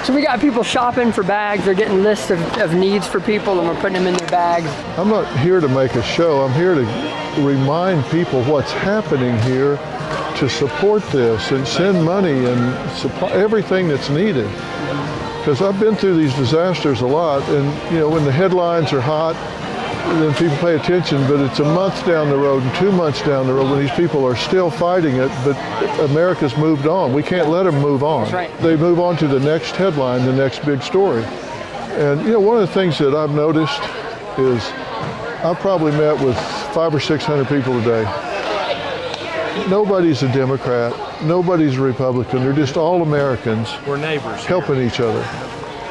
So we got people shopping for bags. They're getting lists of needs for people, and we're putting them in their bags. I'm not here to make a show. I'm here to remind people what's happening here to support this and send money and supply everything that's needed. Because I've been through these disasters a lot, and you know, when the headlines are hot, then people pay attention, but it's a month down the road and 2 months down the road when these people are still fighting it, but America's moved on. We can't let them move on. That's right. They move on to the next headline, the next big story. And you know, one of the things that I've noticed is I've probably met with 500 or 600 people today. Nobody's a Democrat, nobody's a Republican, they're just all Americans. We're neighbors. Helping each other.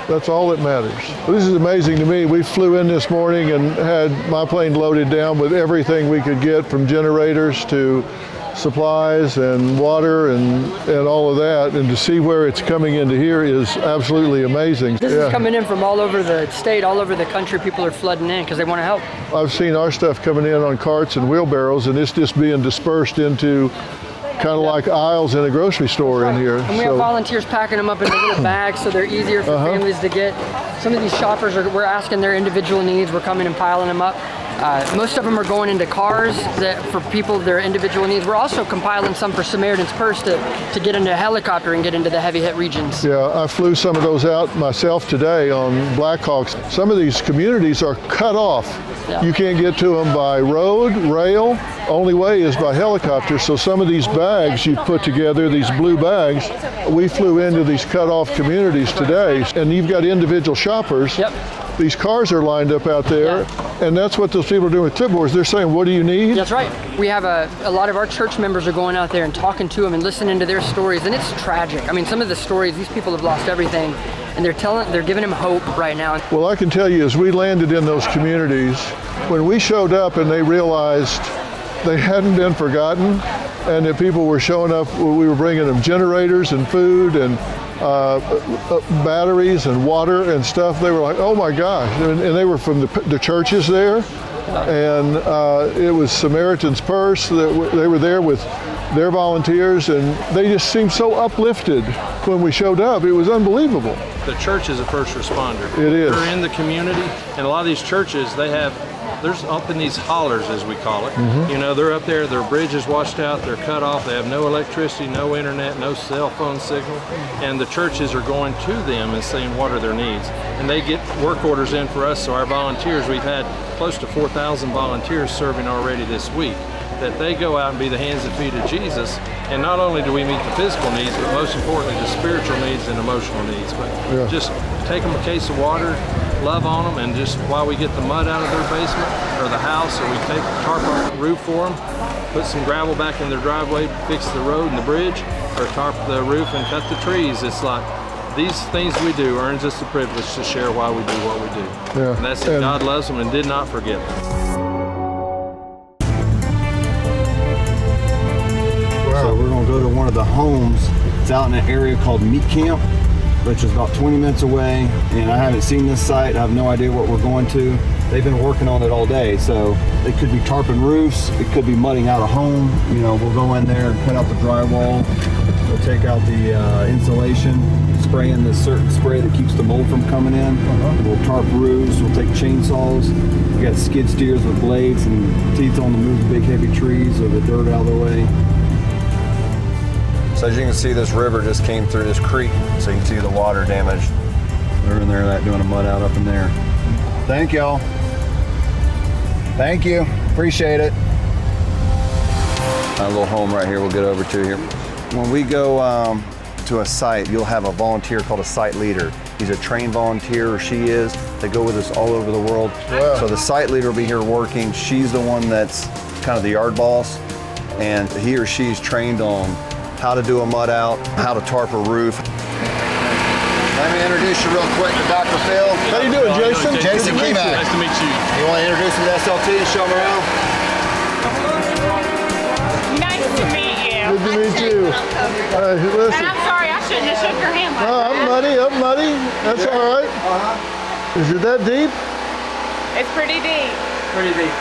That's all that matters. This is amazing to me. We flew in this morning and had my plane loaded down with everything we could get, from generators to supplies and water and all of that. And to see where it's coming into here is absolutely amazing. This is coming in from all over the state, all over the country. People are flooding in because they want to help. I've seen our stuff coming in on carts and wheelbarrows, and it's just being dispersed into kind of like aisles in a grocery store in here. And we have volunteers packing them up in the little bags so they're easier for families to get. Some of these shoppers, we're asking their individual needs. We're coming and piling them up. Most of them are going into cars for people, their individual needs. We're also compiling some for Samaritan's Purse to get into a helicopter and get into the heavy hit regions. Yeah, I flew some of those out myself today on Blackhawks. Some of these communities are cut off. Yeah. You can't get to them by road, rail. Only way is by helicopter. So some of these bags you put together, these blue bags, we flew into these cut off communities today. And you've got individual shoppers. Yep. These cars are lined up out there, and that's what those people are doing with clipboards. They're saying, what do you need? That's right. We have a lot of our church members are going out there and talking to them and listening to their stories, and it's tragic. I mean, some of the stories, these people have lost everything, and they're giving them hope right now. Well, I can tell you, as we landed in those communities, when we showed up and they realized they hadn't been forgotten, and that people were showing up, we were bringing them generators and food and batteries and water and stuff. They were like, oh my gosh. And they were from the churches there. And it was Samaritan's Purse. They were there with their volunteers, and they just seemed so uplifted when we showed up. It was unbelievable. The church is a first responder. It is. They're in the community, and a lot of these churches, there's up in these hollers, as we call it. Mm-hmm. You know, they're up there, their bridge is washed out, they're cut off, they have no electricity, no internet, no cell phone signal, and the churches are going to them and saying what are their needs. And they get work orders in for us, so our volunteers, we've had close to 4,000 volunteers serving already this week, that they go out and be the hands and feet of Jesus. And not only do we meet the physical needs, but most importantly, the spiritual needs and emotional needs. But just take them a case of water, love on them, and just while we get the mud out of their basement or the house, or we take the tarp off the roof for them, put some gravel back in their driveway, fix the road and the bridge, or tarp the roof and cut the trees. It's like these things we do earns us the privilege to share why we do what we do. Yeah. And that's that God loves them and did not forget them. So we're going to go to one of the homes. It's out in an area called Meat Camp, which is about 20 minutes away, and I haven't seen this site. I have no idea what we're going to. They've been working on it all day, so it could be tarping roofs, it could be mudding out a home. You know, we'll go in there and cut out the drywall, we'll take out the insulation, spray in this certain spray that keeps the mold from coming in. We'll tarp roofs, we'll take chainsaws. We got skid steers with blades and teeth on to move the big heavy trees or the dirt out of the way. So as you can see, this river just came through this creek, so you can see the water damage. They're in there doing a mud out up in there. Thank y'all. Thank you. Appreciate it. A little home right here we'll get over to here. When we go to a site, you'll have a volunteer called a site leader. He's a trained volunteer, or she is. They go with us all over the world. Wow. So the site leader will be here working. She's the one that's kind of the yard boss, and he or she's trained on how to do a mud out, how to tarp a roof. Let me introduce you real quick to Dr. Phil. How you doing, Jason? Jason Keemack. Nice to meet you. You want to introduce him to SLT and show him around? Nice to meet you. Good to meet you. Listen. And I'm sorry, I shouldn't have shook your hand like Oh, I'm muddy. That's all right. Is it that deep? It's pretty deep. Pretty deep.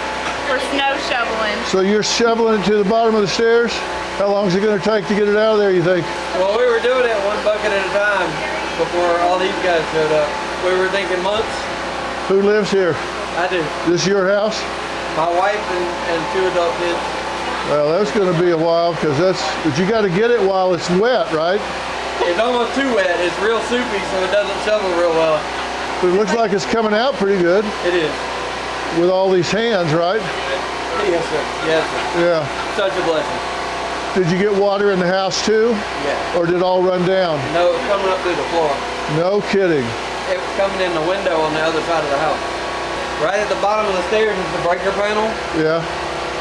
For snow shoveling. So you're shoveling it to the bottom of the stairs? How long is it going to take to get it out of there, you think? Well, we were doing it one bucket at a time. before all these guys showed up. We were thinking months. Who lives here? I do. This your house? My wife and 2 adult kids. Well, that's going to be a while because but you got to get it while it's wet, right? It's almost too wet. It's real soupy, so it doesn't shovel real well. But it looks like it's coming out pretty good It is. with all these hands, right? Yes, sir. Yes, sir. Yeah. Such a blessing. Did you get water in the house too? Yeah. Or did it all run down? No, it was coming up through the floor. No kidding. It was coming in the window on the other side of the house. Right at the bottom of the stairs is the breaker panel. Yeah.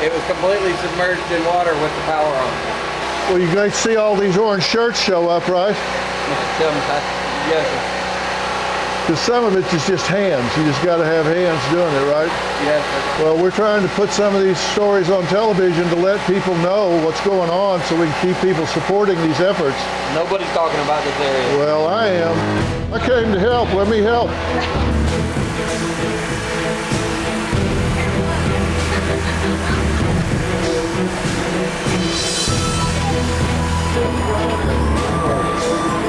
It was completely submerged in water with the power on. Well, you're going to see all these orange shirts show up, right? Yes, sir. Because some of it is just hands. You just got to have hands doing it, right? Yes, sir. Well, we're trying to put some of these stories on television to let people know what's going on so we can keep people supporting these efforts. Nobody's talking about this area. Well, I am. I came to help. Let me help.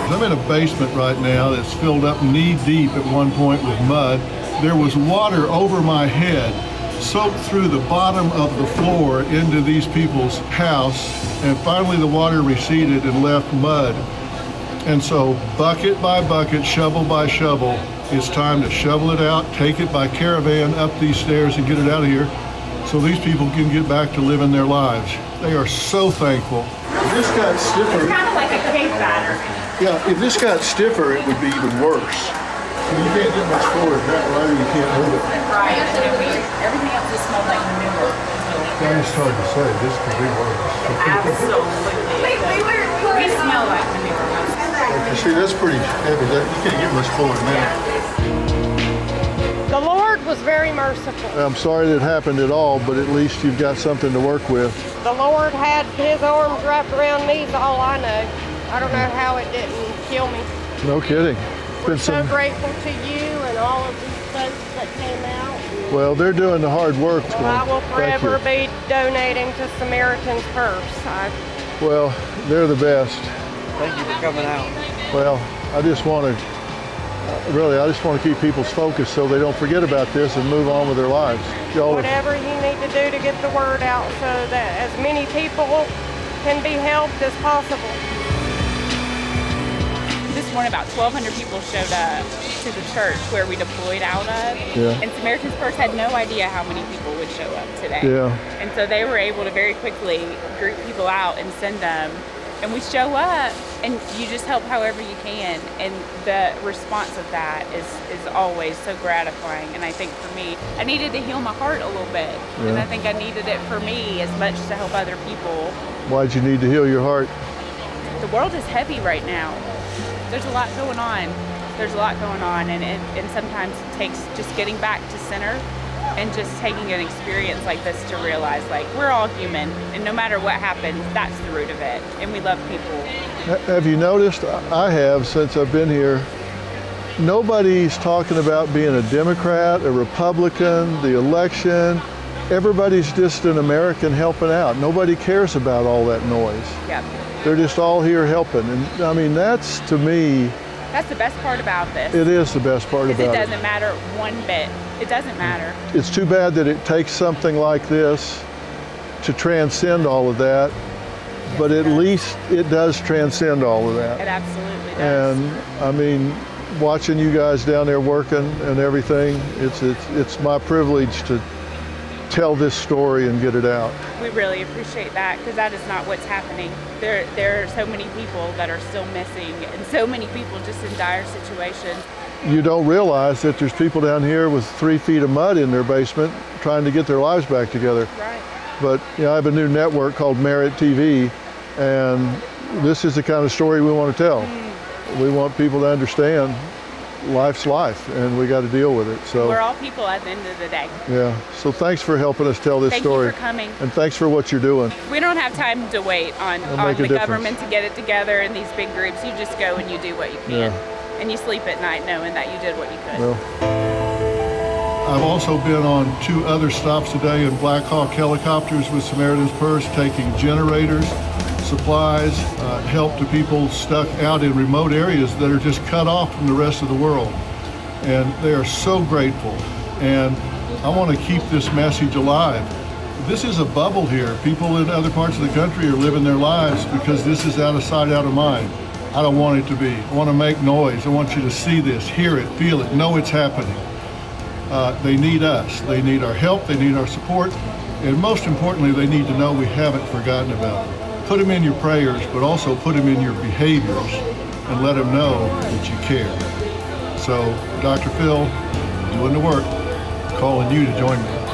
I'm in a basement right now that's filled up knee deep at one point with mud. There was water over my head, soaked through the bottom of the floor into these people's house, and finally the water receded and left mud. And so bucket by bucket, shovel by shovel, it's time to shovel it out, take it by caravan up these stairs and get it out of here so these people can get back to living their lives. They are so thankful. If this got stiffer, Kind of like a cake batter. yeah, if this got stiffer, it would be even worse. You can't get much forward that way, you can't move it. Right. Everything else just smells like manure. It's hard to say, this could be worse. Absolutely. We smell like manure. You see, that's pretty heavy, you can't get much forward now. The Lord was very merciful. I'm sorry that happened at all, but at least you've got something to work with. The Lord had his arms wrapped around me is all I know. I don't know how it didn't kill me. No kidding. We're so grateful to you and all of these folks that came out. Well, they're doing the hard work. Well, I will Thank you. forever be donating to Samaritan's Purse. Well, they're the best. Thank you for coming out. Well, I just want to keep people's focus so they don't forget about this and move on with their lives. Whatever you need to do to get the word out so that as many people can be helped as possible. This morning, about 1,200 people showed up to the church where we deployed out of. Yeah. And Samaritan's Purse had no idea how many people would show up today. Yeah. And so they were able to very quickly group people out and send them. And we show up and you just help however you can. And the response of that is always so gratifying. And I think for me, I needed to heal my heart a little bit. Yeah. And I think I needed it for me as much to help other people. Why'd you need to heal your heart? The world is heavy right now. There's a lot going on. And sometimes it takes just getting back to center and just taking an experience like this to realize, like, we're all human, and no matter what happens, that's the root of it, and we love people. Have you noticed? I have since I've been here. Nobody's talking about being a Democrat, a Republican, the election. Everybody's just an American helping out. Nobody cares about all that noise. Yeah. They're just all here helping. And I mean, that's, to me, That's the best part about this. it is the best part Because about it doesn't matter one bit. It doesn't matter. It's too bad that it takes something like this to transcend all of that, but at least it does transcend all of that. It absolutely does. And I mean, watching you guys down there working and everything, it's my privilege to tell this story and get it out. We really appreciate that, because that is not what's happening. There are so many people that are still missing, and so many people just in dire situations. You don't realize that there's people down here with 3 feet of mud in their basement trying to get their lives back together. Right. But I have a new network called Merit TV, and this is the kind of story we want to tell. We want people to understand life's life, and we got to deal with it. So We're all people at the end of the day. yeah. So thanks for helping us tell this Thank story. you for coming. And thanks for what you're doing. We don't have time to wait on make the a difference. government to get it together in these big groups. You just go and you do what you can. And you sleep at night knowing that you did what you could. Well, I've also been on 2 other stops today in Black Hawk helicopters with Samaritan's Purse, taking generators, supplies, help to people stuck out in remote areas that are just cut off from the rest of the world. And they are so grateful. And I want to keep this message alive. This is a bubble here. People in other parts of the country are living their lives because this is out of sight, out of mind. I don't want it to be. I want to make noise. I want you to see this, hear it, feel it, know it's happening. They need us. They need our help. They need our support. And most importantly, they need to know we haven't forgotten about them. Put them in your prayers, but also put them in your behaviors and let them know that you care. So, Dr. Phil, doing the work, calling you to join me.